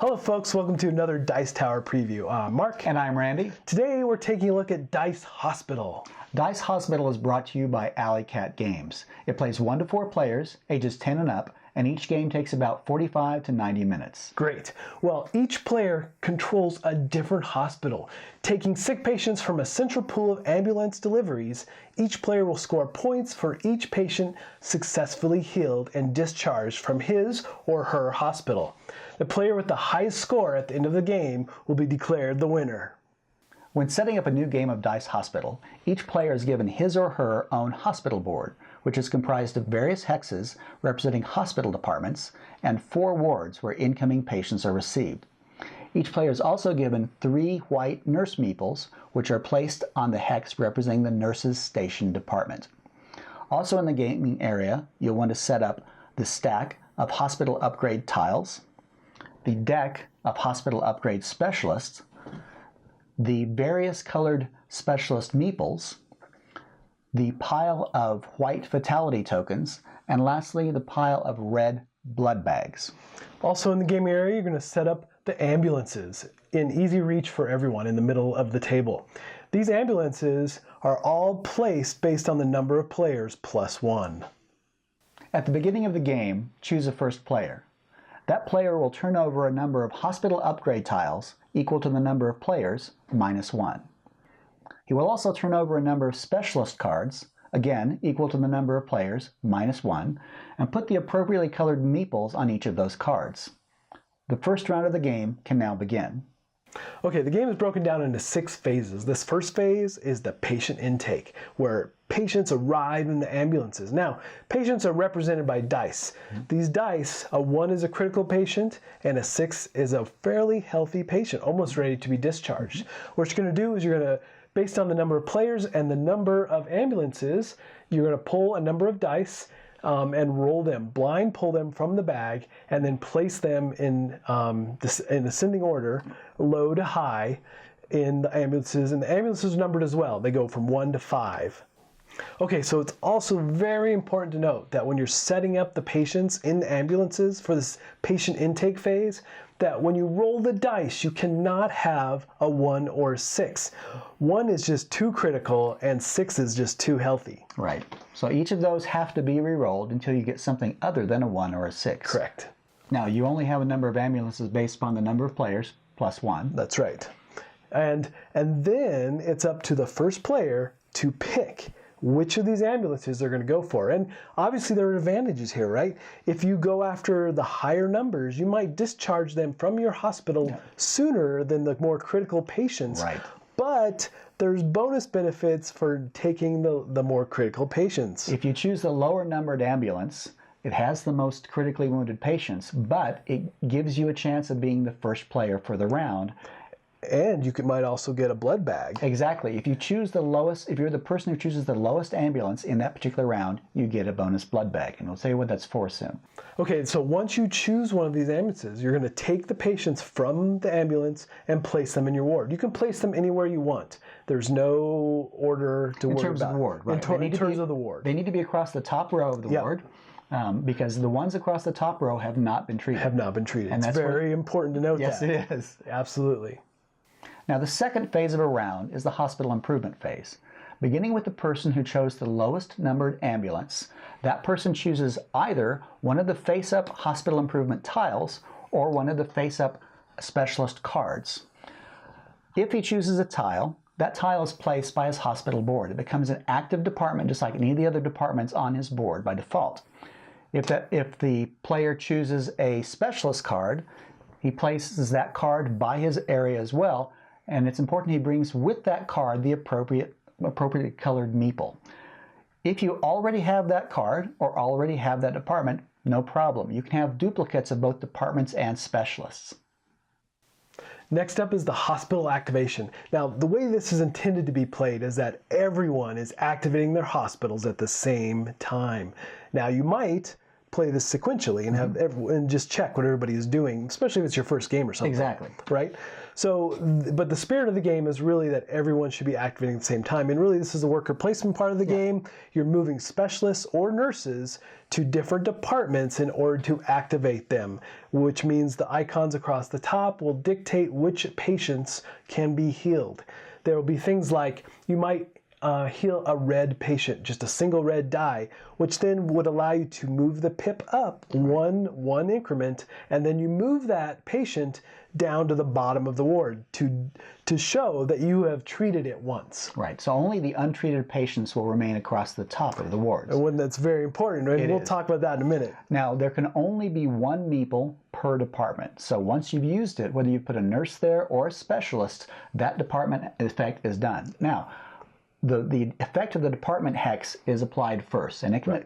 Hello folks, welcome to another Dice Tower preview. I'm Mark. And I'm Randy. Today we're taking a look at Dice Hospital. Dice Hospital is brought to you by Alley Cat Games. It plays 1 to 4 players, ages 10 and up, and each game takes about 45 to 90 minutes. Great. Well, each player controls a different hospital. Taking sick patients from a central pool of ambulance deliveries, each player will score points for each patient successfully healed and discharged from his or her hospital. The player with the highest score at the end of the game will be declared the winner. When setting up a new game of Dice Hospital, each player is given his or her own hospital board, which is comprised of various hexes representing hospital departments and 4 wards where incoming patients are received. Each player is also given 3 white nurse meeples, which are placed on the hex representing the nurses' station department. Also in the gaming area, you'll want to set up the stack of hospital upgrade tiles, the deck of hospital upgrade specialists, the various colored specialist meeples, the pile of white fatality tokens, and lastly, the pile of red blood bags. Also in the gaming area, you're going to set up the ambulances in easy reach for everyone in the middle of the table. These ambulances are all placed based on the number of players plus 1. At the beginning of the game, choose a first player. That player will turn over a number of hospital upgrade tiles equal to the number of players minus 1. He will also turn over a number of specialist cards, again equal to the number of players minus 1, and put the appropriately colored meeples on each of those cards. The first round of the game can now begin. Okay, the game is broken down into 6 phases. This first phase is the patient intake, where patients arrive in the ambulances. Now, patients are represented by dice. These dice, a 1 is a critical patient, and a 6 is a fairly healthy patient, almost ready to be discharged. What you're going to do is you're going to, based on the number of players and the number of ambulances, you're going to pull a number of dice and roll them, blind pull them from the bag, and then place them in ascending order, low to high, in the ambulances. And the ambulances are numbered as well. They go from 1 to 5. Okay, so it's also very important to note that when you're setting up the patients in the ambulances for this patient intake phase, that when you roll the dice, you cannot have a 1 or a 6. 1 is just too critical, and 6 is just too healthy. Right. So each of those have to be re-rolled until you get something other than a 1 or a 6. Correct. Now, you only have a number of ambulances based upon the number of players, plus 1. That's right. And then it's up to the first player to pick which of these ambulances they're going to go for. And obviously there are advantages here, right? If you go after the higher numbers, you might discharge them from your hospital sooner than the more critical patients. Right. But there's bonus benefits for taking the more critical patients. If you choose the lower numbered ambulance, it has the most critically wounded patients, but it gives you a chance of being the first player for the round. And you might also get a blood bag. Exactly. If you choose the lowest, if you're the person who chooses the lowest ambulance in that particular round, you get a bonus blood bag. And we'll tell you what that's for soon. Okay, so once you choose one of these ambulances, you're going to take the patients from the ambulance and place them in your ward. You can place them anywhere you want. There's no order to worry about. In terms of the ward, right? In terms of the ward. They need to be across the top row of the ward. Because the ones across the top row have not been treated. Have not been treated. And it's very important to note that. Yes, it is. Absolutely. Now, the second phase of a round is the hospital improvement phase. Beginning with the person who chose the lowest numbered ambulance, that person chooses either one of the face-up hospital improvement tiles or one of the face-up specialist cards. If he chooses a tile, that tile is placed by his hospital board. It becomes an active department just like any of the other departments on his board by default. If the player chooses a specialist card, he places that card by his area as well, and it's important he brings with that card the appropriately colored meeple. If you already have that card or already have that department, no problem. You can have duplicates of both departments and specialists. Next up is the hospital activation. Now, the way this is intended to be played is that everyone is activating their hospitals at the same time. Now, you might play this sequentially and have and just check what everybody is doing, especially if it's your first game or something. Exactly. Right? So, but the spirit of the game is really that everyone should be activating at the same time. And really, this is the worker placement part of the game. You're moving specialists or nurses to different departments in order to activate them, which means the icons across the top will dictate which patients can be healed. There will be things like you might heal a red patient, just a single red die, which then would allow you to move the pip up one increment, and then you move that patient down to the bottom of the ward to show that you have treated it once. Right. So only the untreated patients will remain across the top of the wards. And when that's very important, and we'll talk about that in a minute. Now, there can only be one meeple per department. So once you've used it, whether you put a nurse there or a specialist, that department effect is done. Now, the effect of the department hex is applied first, and it can,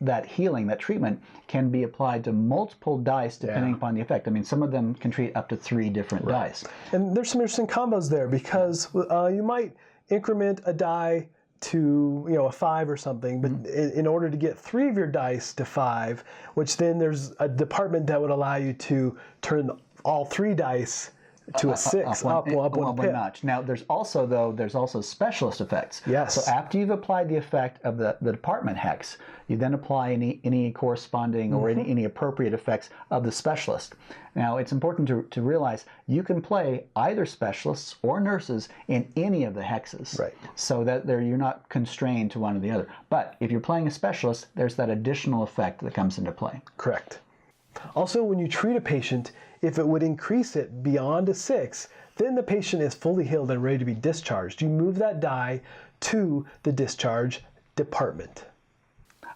that healing, that treatment, can be applied to multiple dice depending upon the effect. I mean, some of them can treat up to 3 different dice. And there's some interesting combos there because you might increment a die to a 5 or something, but in order to get 3 of your dice to 5, which then there's a department that would allow you to turn all 3 dice to a 6, up one pip. Notch. Now, there's also specialist effects. Yes. So after you've applied the effect of the department hex, you then apply any corresponding or any appropriate effects of the specialist. Now, it's important to realize you can play either specialists or nurses in any of the hexes. Right. So that you're not constrained to one or the other. But if you're playing a specialist, there's that additional effect that comes into play. Correct. Also, when you treat a patient, if it would increase it beyond a 6, then the patient is fully healed and ready to be discharged. You move that die to the discharge department.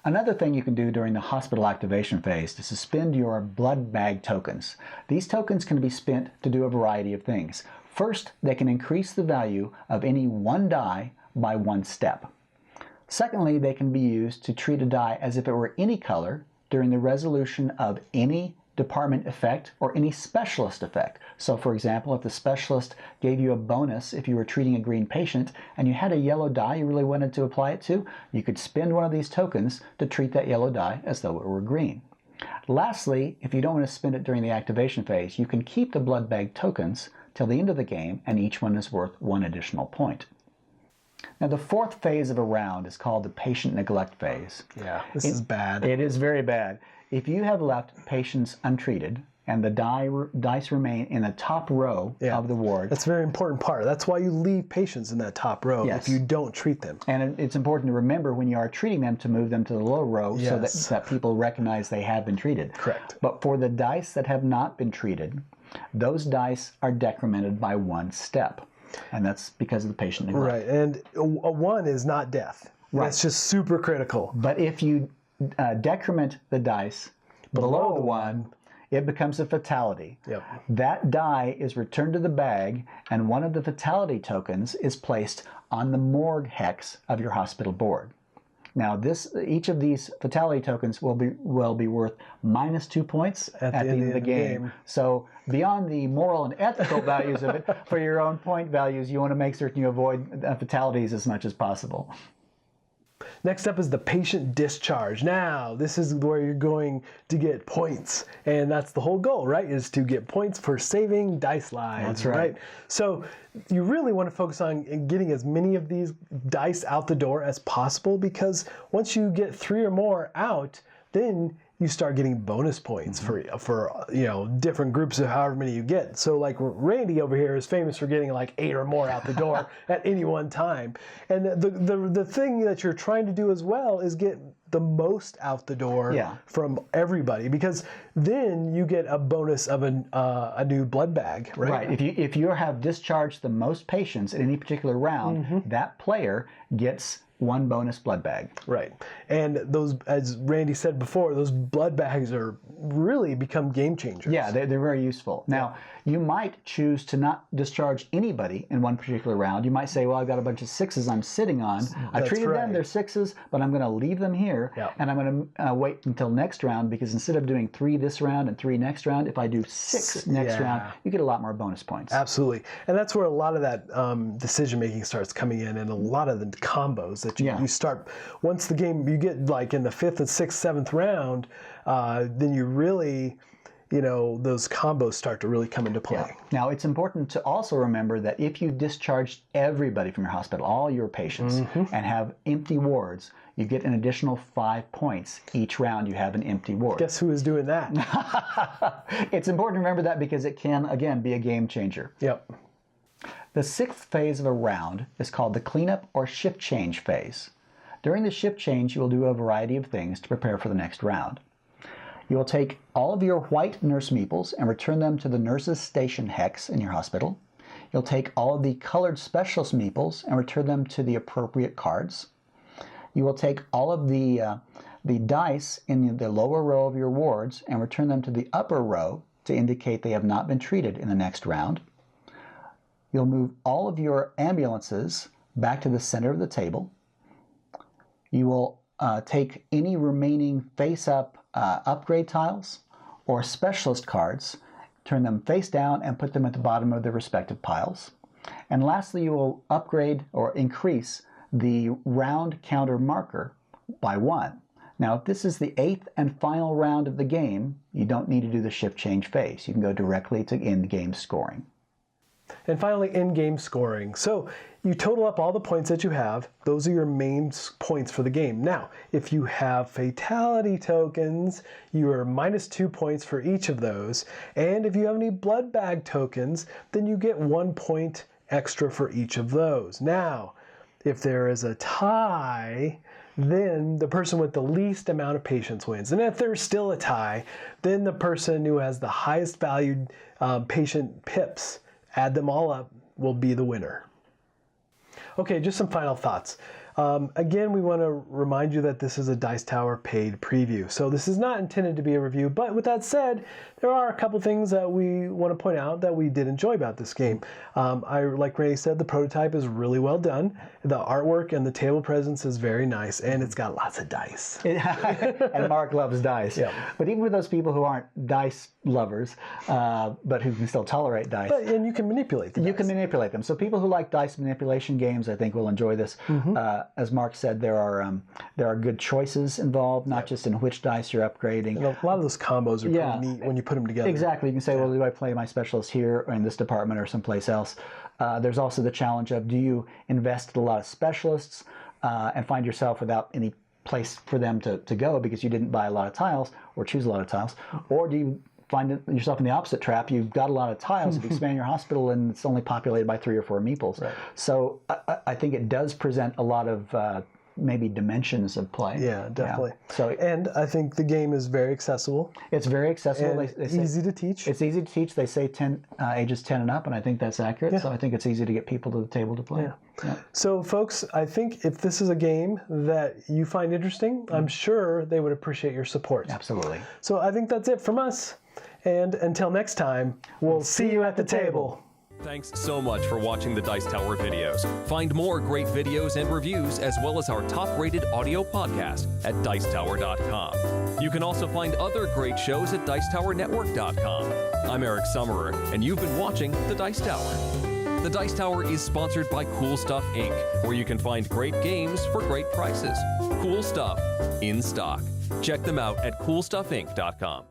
Another thing you can do during the hospital activation phase is to suspend your blood bag tokens. These tokens can be spent to do a variety of things. First, they can increase the value of any one die by 1 step. Secondly, they can be used to treat a die as if it were any color during the resolution of any department effect or any specialist effect. So for example, if the specialist gave you a bonus if you were treating a green patient and you had a yellow die you really wanted to apply it to, you could spend one of these tokens to treat that yellow die as though it were green. Lastly, if you don't want to spend it during the activation phase, you can keep the blood bag tokens till the end of the game, and each one is worth 1 additional point. Now, the 4th phase of a round is called the patient neglect phase. Yeah, this is bad. It is very bad. If you have left patients untreated and the dice remain in the top row of the ward. That's a very important part. That's why you leave patients in that top row if you don't treat them. And it's important to remember when you are treating them to move them to the low row so that people recognize they have been treated. Correct. But for the dice that have not been treated, those dice are decremented by 1 step. And that's because of the patient neglect. Right, and a 1 is not death. Right. That's just super critical. But if you decrement the dice below the 1, it becomes a fatality. Yep. That die is returned to the bag, and one of the fatality tokens is placed on the morgue hex of your hospital board. Now, each of these fatality tokens will be worth -2 points at the end of the game. So beyond the moral and ethical values of it, for your own point values, you want to make certain you avoid fatalities as much as possible. Next up is the patient discharge. Now, this is where you're going to get points. And that's the whole goal, right? Is to get points for saving dice lives. That's right. So you really want to focus on getting as many of these dice out the door as possible, because once you get 3 or more out, then you start getting bonus points for different groups of however many you get. So like Randy over here is famous for getting like 8 or more out the door at any one time. And the thing that you're trying to do as well is get the most out the door from everybody, because then you get a bonus of a new blood bag, right? Right. If you have discharged the most patients in any particular round, that player gets 1 bonus blood bag. Right. And those, as Randy said before, those blood bags are really become game changers. Yeah, they're very useful. Now, you might choose to not discharge anybody in one particular round. You might say, well, I've got a bunch of 6s I'm sitting on. I treated them, they're 6s, but I'm going to leave them here, and I'm going to wait until next round, because instead of doing 3 this round and 3 next round, if I do 6 next round, you get a lot more bonus points. Absolutely. And that's where a lot of that decision making starts coming in, and a lot of the combos that you start. Once the game, you get like in the 5th and 6th, 7th round, then you really, those combos start to really come into play. Yeah. Now, it's important to also remember that if you discharge everybody from your hospital, all your patients, and have empty wards, you get an additional 5 points each round you have an empty ward. Guess who is doing that? It's important to remember that because it can, again, be a game changer. Yep. The 6th phase of a round is called the cleanup or shift change phase. During the shift change, you will do a variety of things to prepare for the next round. You will take all of your white nurse meeples and return them to the nurse's station hex in your hospital. You'll take all of the colored specialist meeples and return them to the appropriate cards. You will take all of the dice in the lower row of your wards and return them to the upper row to indicate they have not been treated in the next round. You'll move all of your ambulances back to the center of the table. You will take any remaining face-up upgrade tiles or specialist cards, turn them face down and put them at the bottom of their respective piles. And lastly, you will upgrade or increase the round counter marker by 1. Now, if this is the 8th and final round of the game, you don't need to do the shift change phase. You can go directly to in-game scoring. And finally, in-game scoring. So you total up all the points that you have. Those are your main points for the game. Now, if you have fatality tokens, you are -2 points for each of those. And if you have any blood bag tokens, then you get 1 point extra for each of those. Now, if there is a tie, then the person with the least amount of patients wins. And if there's still a tie, then the person who has the highest valued patient pips, add them all up, will be the winner. Okay, just some final thoughts. Again, we want to remind you that this is a Dice Tower paid preview. So this is not intended to be a review, but with that said, there are a couple things that we want to point out that we did enjoy about this game. Like Renee said, the prototype is really well done. The artwork and the table presence is very nice, and it's got lots of dice. And Mark loves dice. Yeah. But even for those people who aren't dice lovers, but who can still tolerate dice. And you can manipulate the dice. You can manipulate them. So people who like dice manipulation games, I think, will enjoy this. As Mark said, there are good choices involved, not just in which dice you're upgrading. And a lot of those combos are pretty neat when you put them together. Exactly. You can say, well, do I play my specialist here or in this department or someplace else? There's also the challenge of, do you invest in a lot of specialists and find yourself without any place for them to go because you didn't buy a lot of tiles or choose a lot of tiles? Or do you find yourself in the opposite trap? You've got a lot of tiles, you expand your hospital, and it's only populated by 3 or 4 meeples. Right. So I think it does present a lot of maybe dimensions of play. Yeah, definitely. Yeah. So, and I think the game is very accessible. It's very accessible. And they say, easy to teach. It's easy to teach. They say ages 10 and up, and I think that's accurate. Yeah. So I think it's easy to get people to the table to play. Yeah. Yeah. So folks, I think if this is a game that you find interesting, I'm sure they would appreciate your support. Absolutely. So I think that's it from us. And until next time, we'll see you at the table. Thanks so much for watching the Dice Tower videos. Find more great videos and reviews, as well as our top-rated audio podcast at Dicetower.com. You can also find other great shows at Dicetowernetwork.com. I'm Eric Summerer, and you've been watching The Dice Tower. The Dice Tower is sponsored by Cool Stuff Inc., where you can find great games for great prices. Cool stuff in stock. Check them out at CoolStuffInc.com.